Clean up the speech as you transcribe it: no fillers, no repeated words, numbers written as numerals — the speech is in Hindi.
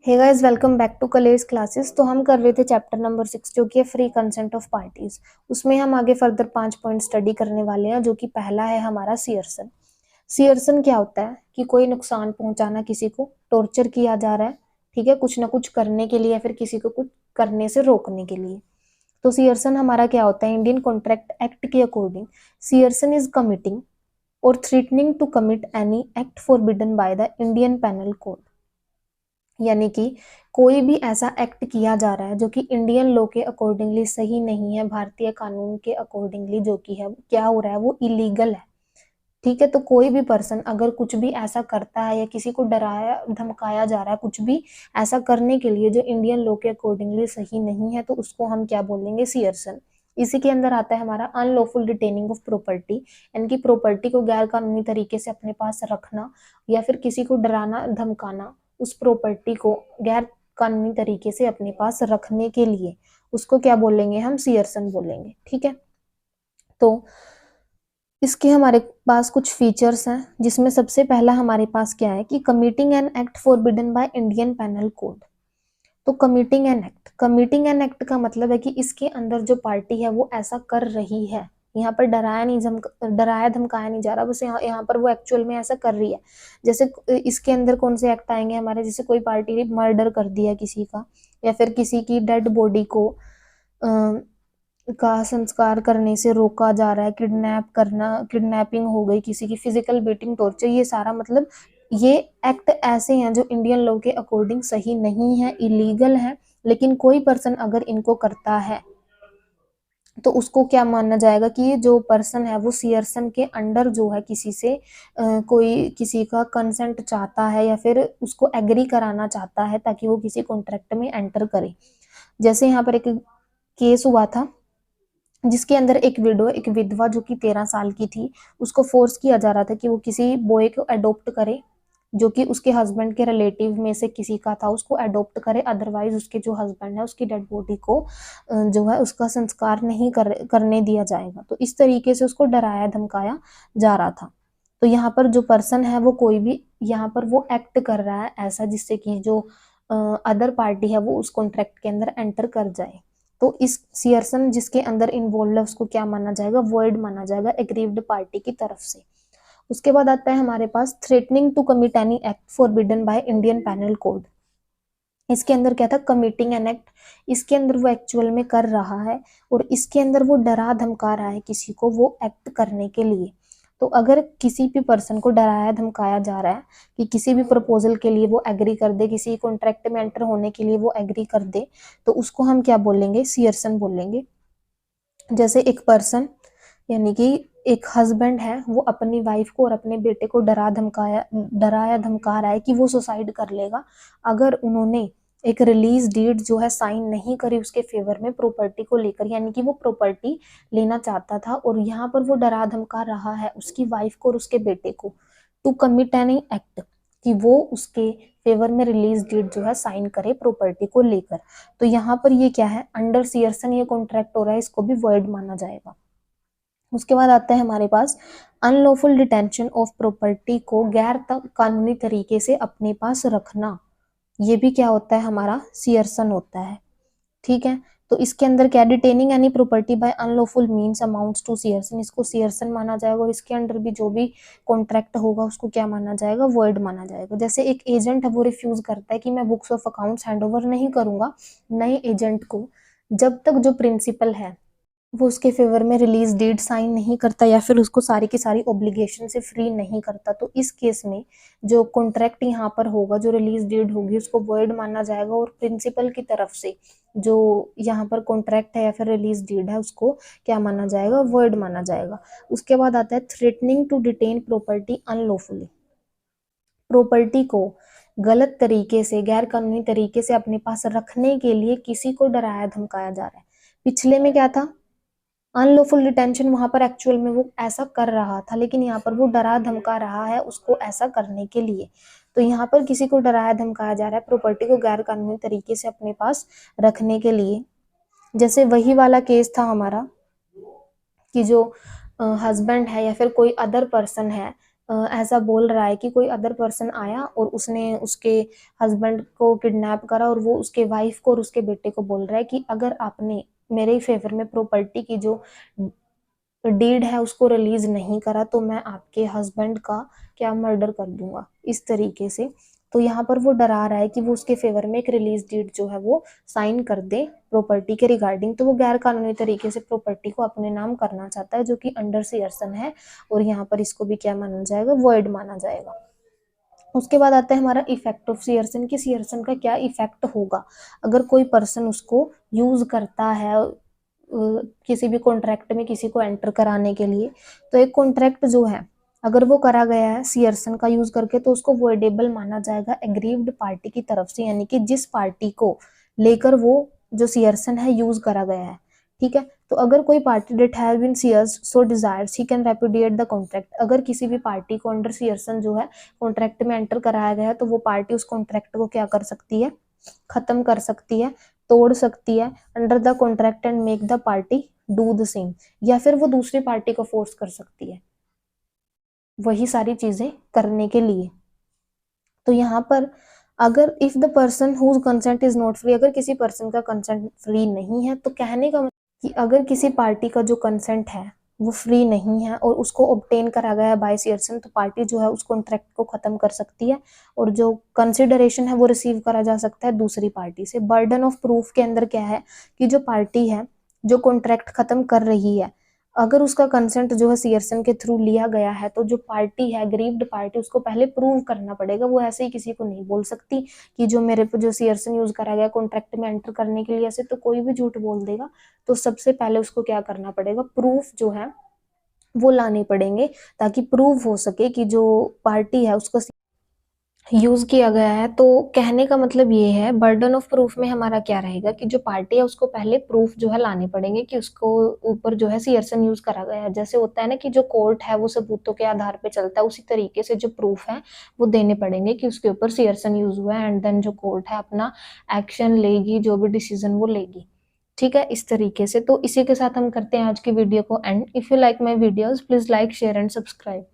Hey guys, welcome back to college classes. तो हम कर रहे थे चैप्टर नंबर 6 जो कि है फ्री कंसेंट ऑफ पार्टीज। उसमें हम आगे फर्दर 5 पॉइंट स्टडी करने वाले हैं, जो कि पहला है हमारा सियर्सन। सियर्सन क्या होता है कि कोई नुकसान पहुंचाना, किसी को टॉर्चर किया जा रहा है, ठीक है, कुछ ना कुछ करने के लिए या फिर किसी को कुछ करने से रोकने के लिए। तो सियर्सन हमारा क्या होता है? इंडियन कॉन्ट्रैक्ट एक्ट के according coercion is committing or threatening to commit any act forbidden by the Indian penal code. यानी कि कोई भी ऐसा एक्ट किया जा रहा है जो कि इंडियन लॉ के अकॉर्डिंगली सही नहीं है, भारतीय कानून के अकॉर्डिंगली जो कि है क्या हो रहा है, वो इलीगल है। ठीक है, तो कोई भी पर्सन अगर कुछ भी ऐसा करता है या किसी को डराया धमकाया जा रहा है कुछ भी ऐसा करने के लिए जो इंडियन लॉ के अकॉर्डिंगली सही नहीं है, तो उसको हम क्या बोलेंगे? सियर्सन। इसी के अंदर आता है हमारा अनलॉफुल डिटेनिंग ऑफ प्रॉपर्टी, यानी कि प्रॉपर्टी को गैर कानूनी तरीके से अपने पास रखना या फिर किसी को डराना धमकाना, उस प्रॉपर्टी को गैर कानूनी तरीके से अपने पास रखने के लिए उसको क्या बोलेंगे? हम सियर्सन बोलेंगे। ठीक है, तो इसके हमारे पास कुछ फीचर्स हैं, जिसमें सबसे पहला हमारे पास क्या है कि committing an act forbidden by Indian penal code. तो कमिटिंग एन एक्ट का मतलब है कि इसके अंदर जो पार्टी है वो ऐसा कर रही है। यहाँ पर डराया धमकाया नहीं जा रहा, बस यहाँ पर वो एक्चुअल में ऐसा कर रही है। जैसे इसके अंदर कौन से एक्ट आएंगे हमारे? जैसे कोई पार्टी ने मर्डर कर दिया किसी का, या फिर किसी की डेड बॉडी को का संस्कार करने से रोका जा रहा है, किडनैपिंग हो गई किसी की, फिजिकल बीटिंग, टॉर्चर, ये सारा मतलब ये एक्ट ऐसे हैं जो इंडियन लॉ के अकॉर्डिंग सही नहीं है, इलीगल है। लेकिन कोई पर्सन अगर इनको करता है तो उसको क्या माना जाएगा कि ये जो पर्सन है वो सियर्सन के अंडर जो है किसी से कोई किसी का कंसेंट चाहता है या फिर उसको एग्री कराना चाहता है ताकि वो किसी कॉन्ट्रैक्ट में एंटर करे। जैसे यहाँ पर एक केस हुआ था जिसके अंदर एक विधवा जो कि 13 साल की थी, उसको फोर्स किया जा रहा था कि वो किसी बॉय को अडॉप्ट करे जो कि उसके हस्बैंड के रिलेटिव में से किसी का था, उसको अडॉप्ट करे, अदरवाइज उसके जो हस्बैंड है उसकी डेड बॉडी को जो है उसका संस्कार नहीं करने दिया जाएगा। तो इस तरीके से उसको डराया धमकाया जा रहा था। तो यहाँ पर जो पर्सन है वो कोई भी यहाँ पर वो एक्ट कर रहा है ऐसा जिससे कि जो अदर पार्टी है वो उस कॉन्ट्रैक्ट के अंदर एंटर कर जाए। तो इस सियर्सन जिसके अंदर इन्वॉल्व है उसको क्या माना जाएगा? वॉइड माना जाएगा एग्रीव्ड पार्टी की तरफ से। उसके बाद आता है हमारे पास threatening to commit any act forbidden by Indian penal code. इसके अंदर क्या था? Committing an act. इसके अंदर वो एक्चुअल में कर रहा है और इसके अंदर वो डरा धमका रहा है किसी को वो एक्ट करने के लिए। तो अगर किसी भी पर्सन को डराया धमकाया जा रहा है कि किसी भी प्रपोजल के लिए वो एग्री कर दे, किसी कॉन्ट्रैक्ट में एंटर होने के लिए वो एग्री कर दे, तो उसको हम क्या बोलेंगे? सियर्सन बोलेंगे। जैसे एक पर्सन यानी कि एक हस्बैंड है, वो अपनी वाइफ को और अपने बेटे को डराया धमका रहा है कि वो सुसाइड कर लेगा अगर उन्होंने एक रिलीज डीड जो है साइन नहीं करी उसके फेवर में प्रॉपर्टी को लेकर। यानी कि वो प्रॉपर्टी लेना चाहता था और यहाँ पर वो डरा धमका रहा है उसकी वाइफ को और उसके बेटे को टू कमिट एनी एक्ट, कि वो उसके फेवर में रिलीज डीड जो है साइन करे प्रॉपर्टी को लेकर। तो यहाँ पर ये क्या है? अंडर सियर्सन ये कॉन्ट्रैक्ट हो रहा है, इसको भी वॉइड माना जाएगा। उसके बाद आता है हमारे पास अनलॉफुल डिटेंशन ऑफ प्रॉपर्टी को गैर कानूनी तरीके से अपने पास रखना। ये भी क्या होता है? हमारा सियर्सन होता है। ठीक है, तो इसके अंदर क्या? Detaining any property by unlawful means amounts to coercion, इसको सियर्सन माना जाएगा। और इसके अंदर भी जो भी कॉन्ट्रैक्ट होगा उसको क्या माना जाएगा? वॉइड माना जाएगा। जैसे एक एजेंट है वो रिफ्यूज करता है कि मैं बुक्स ऑफ अकाउंट्स हैंडओवर नहीं करूंगा नए एजेंट को जब तक जो प्रिंसिपल है वो उसके फेवर में रिलीज डीड साइन नहीं करता या फिर उसको सारी की सारी ऑब्लिगेशन से फ्री नहीं करता। तो इस केस में जो कॉन्ट्रैक्ट यहाँ पर होगा, जो रिलीज डीड होगी, उसको वॉइड माना जाएगा और प्रिंसिपल की तरफ से जो यहाँ पर कॉन्ट्रैक्ट है या फिर रिलीज डीड है उसको क्या माना जाएगा? वॉइड माना जाएगा। उसके बाद आता है threatening to detain property unlawfully. Property को गलत तरीके से, गैर कानूनी तरीके से अपने पास रखने के लिए किसी को डराया धमकाया जा रहा है। पिछले में क्या था? अनलॉफुल डिटेंशन, वहां पर एक्चुअल में वो ऐसा कर रहा था लेकिन यहाँ पर वो डरा धमका रहा है उसको ऐसा करने के लिए। तो यहाँ पर किसी को डराया धमकाया जा रहा है प्रॉपर्टी को गैर कानूनी तरीके से अपने पास रखने के लिए। जैसे वही वाला केस था हमारा कि जो हस्बैंड है या फिर कोई अदर पर्सन है ऐसा बोल रहा है कि कोई अदर पर्सन आया और उसने उसके हस्बैंड को किडनैप करा और वो उसके वाइफ को और उसके बेटे को बोल रहा है कि अगर आपने मेरे फेवर में प्रॉपर्टी की जो डीड है उसको रिलीज नहीं करा तो मैं आपके हस्बैंड का क्या मर्डर कर दूंगा, इस तरीके से। तो यहाँ पर वो डरा रहा है कि वो उसके फेवर में एक रिलीज डीड जो है वो साइन कर दे प्रॉपर्टी के रिगार्डिंग। तो वो गैर कानूनी तरीके से प्रॉपर्टी को अपने नाम करना चाहता है, जो कि अंडर सीयरसन है, और यहाँ पर इसको भी क्या माना जाएगा, वॉइड माना जाएगा। उसके बाद आता है हमारा इफेक्ट ऑफ सीयरसन, कि सीयरसन का क्या इफेक्ट होगा अगर कोई पर्सन उसको यूज करता है किसी भी कॉन्ट्रैक्ट में किसी को एंटर कराने के लिए। तो एक कॉन्ट्रैक्ट जो है अगर वो करा गया है सीयरसन का यूज करके तो उसको वॉइडेबल माना जाएगा एग्रीव्ड पार्टी की तरफ से, यानी कि जिस पार्टी को लेकर वो जो सीयरसन है यूज करा गया है। ठीक है, तो अगर कोई party that has been coerced so desires he can repudiate the contract. अगर किसी भी पार्टी को अंडर सीयरसन जो है कॉन्ट्रैक्ट में एंटर कराया गया है तो वो पार्टी उस कॉन्ट्रैक्ट को क्या कर सकती है, खत्म कर सकती है, तोड़ सकती है under the contract and make the party do the same, या फिर वो दूसरी पार्टी को फोर्स कर सकती है वही सारी चीजें करने के लिए। तो यहाँ पर अगर if the person whose consent is not free, अगर किसी पर्सन का कंसेंट फ्री नहीं है तो कहने का मतलब कि अगर किसी पार्टी का जो कंसेंट है वो फ्री नहीं है और उसको ऑब्टेन करा गया है बाय सीयरसन, तो पार्टी जो है उस कॉन्ट्रैक्ट को खत्म कर सकती है और जो कंसिडरेशन है वो रिसीव करा जा सकता है दूसरी पार्टी से। बर्डन ऑफ प्रूफ के अंदर क्या है कि जो पार्टी है जो कॉन्ट्रैक्ट खत्म कर रही है, अगर उसका कंसेंट जो है सीयरसन के थ्रू लिया गया है तो जो पार्टी है ग्रीव्ड पार्टी उसको पहले प्रूव करना पड़ेगा। वो ऐसे ही किसी को नहीं बोल सकती कि जो मेरे पे जो सीयरसन यूज करा गया कॉन्ट्रैक्ट में एंटर करने के लिए, ऐसे तो कोई भी झूठ बोल देगा। तो सबसे पहले उसको क्या करना पड़ेगा, प्रूफ जो है वो लाने पड़ेंगे ताकि प्रूव हो सके कि जो पार्टी है उसको यूज किया गया है। तो कहने का मतलब ये है बर्डन ऑफ प्रूफ में हमारा क्या रहेगा कि जो पार्टी है उसको पहले प्रूफ जो है लाने पड़ेंगे कि उसको ऊपर जो है सीयरसन यूज करा गया है। जैसे होता है ना कि जो कोर्ट है वो सबूतों के आधार पे चलता है, उसी तरीके से जो प्रूफ है वो देने पड़ेंगे कि उसके ऊपर सीयरसन यूज हुआ है, एंड देन जो कोर्ट है अपना एक्शन लेगी, जो भी डिसीजन वो लेगी। ठीक है, इस तरीके से। तो इसी के साथ हम करते हैं आज की वीडियो को and. If you like my videos please like share and subscribe.